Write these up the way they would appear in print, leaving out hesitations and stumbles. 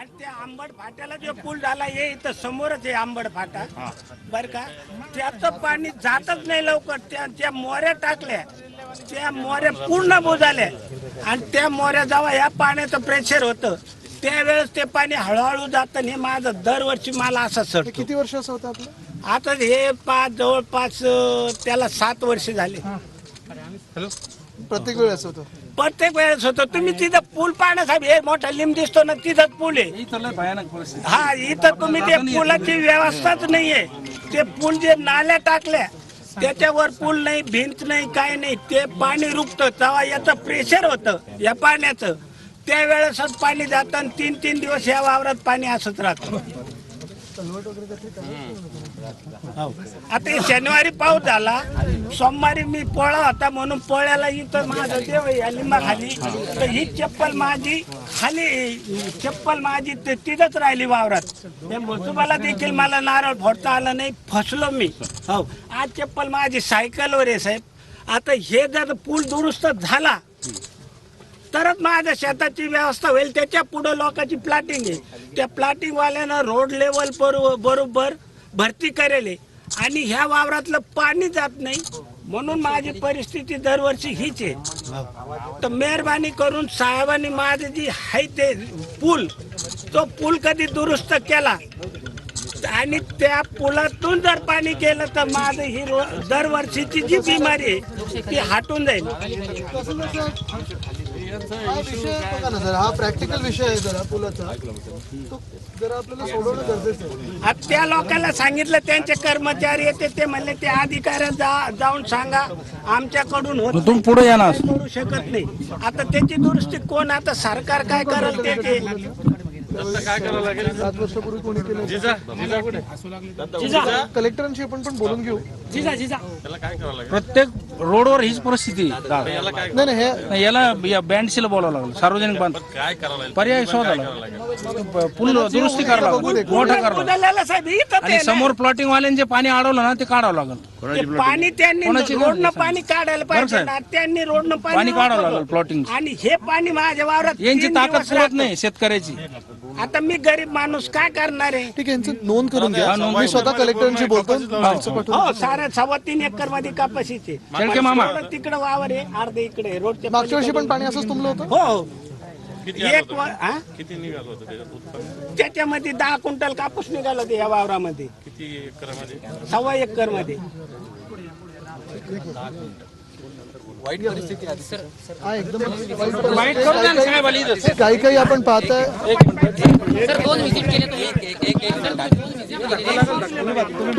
आणि त्या आंबड फाट्याला जो पूल झाला हे इथं समोरच आहे आंबड फाटा बर का. त्याचं पाणी जातच नाही लवकर. त्या मोऱ्या टाकल्या, त्या मोऱ्या पूर्ण बुजाल्या आणि त्या मोऱ्या जेव्हा या पाण्याचं प्रेशर होतं त्यावेळेस ते पाणी हळूहळू जातं. हे माझं दरवर्षी मला असं सर. किती वर्ष असं होतं आपलं? आता हे जवळपास त्याला 7 वर्ष झाले. प्रत्येक वेळेस होतं? प्रत्येक वेळेस होतं. तुम्ही तिथं पूल पाहणं साहेब, हे मोठा लिंब दिसतो ना तिथंच पूल आहे. हा इथं तुम्ही ते पुलाची व्यवस्थाच नाहीये. ते पूल जे नाल्या टाकल्या त्याच्यावर पूल नाही, भिंत नाही, काय नाही. ते पाणी रुकतं तेव्हा याचं प्रेशर होतं या पाण्याचं. त्यावेळेसच पाणी जातं आणि 3-3 दिवस या वावरात पाणी असत राहतं. आता हे शनिवारी पाऊस झाला, सोमवारी मी पोळा होता म्हणून पोळ्याला इथं माझं देव आहे या लिंबाखाली. तर ही चप्पल माझी खाली, चप्पल माझी तिथंच राहिली वावरात. तुम्हाला देखील मला नारळ फोडता आला नाही, फसलो मी. हो आज चप्पल माझी सायकलवर आहे साहेब. आता हे जर पूल दुरुस्त झाला तरच माझ्या शेताची व्यवस्था होईल. त्याच्या पुढे लोकांची प्लॉटिंग आहे. त्या प्लॉटिंग वाल्यानं रोड लेवल बरोबर भरती करेल आणि ह्या वावरातलं पाणी जात नाही. म्हणून माझी परिस्थिती दरवर्षी हीच आहे. तर मेहरबानी करून साहेबांनी माझे जी आहे ते पूल, तो पूल कधी दुरुस्त केला आणि त्या पुलातून जर पाणी गेलं तर माझं ही दरवर्षीची जी बिमारी आहे ती हटून जाईल. हा विषय बघा ना जरा, हा प्रॅक्टिकल विषय आहे जरा पुलाचा, तो जरा आपल्याला सोडवणं गरजेचं आहे. आता त्या लोकांना सांगितलं, त्यांचे कर्मचारी येते ते म्हणले ते अधिकाऱ्यांना जाऊन सांगा आमच्याकडून होत तुम्ही पुढे या ना. करू शकत नाही. आता त्याची दुरुस्ती कोण, आता सरकार काय करेल ते काय करावं लागेल? 7 वर्षापूर्वी कोणी केलं? कलेक्टरांशी आपण पण बोलून घेऊ. प्रत्येक रोडवर हीच परिस्थिती आहे. नाही नाही, याला बँडशीला बोलावं लागलं, सार्वजनिक बांध पर्याय शोधायला, पूल दुरुस्ती करावं लागलं, मोठा करावं. आणि समोर प्लॉटिंग वाल्यांचे पाणी अडवलं ना ते काढावं लागलं. पाणी त्यांनी रोडनं पाणी काढायला पाहिजे ना. त्यांनी रोडनं पाणी काढावं लागलं प्लॉटिंग. आणि हे पाणी माझ्या वावरात यांची ताकद पुरत नाही शेतकऱ्याची. आता मी गरीब माणूस काय करणार आहे. ठीक आहे, यांचं नोंद करून घ्या. मी स्वतः कलेक्टरांशी बोलतो. हो साऱ्या 3.25 एकर मध्ये कपाशीचे शेळके मामा तिकडे वावर आहे, अर्धे इकडे रोडच्या. मागच्या वर्षी पण पाणी असंच तुंबलं होतं? हो किती निघालं होतं त्याच्यामध्ये 10 क्विंटल कापूस निघाला होता या वावरामध्ये. किती एकर मध्ये? 1.25 एकर मध्ये. वाईट परिस्थिती आहे एकदम वाईट. काही काही आपण पाहताय.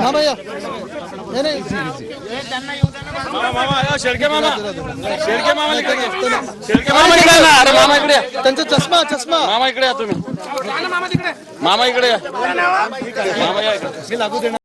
हा भैया, नाही त्यांचा चष्मा मामा इकडे या तुम्ही. मामा इकडे या. मामा या. मी लागू देणार.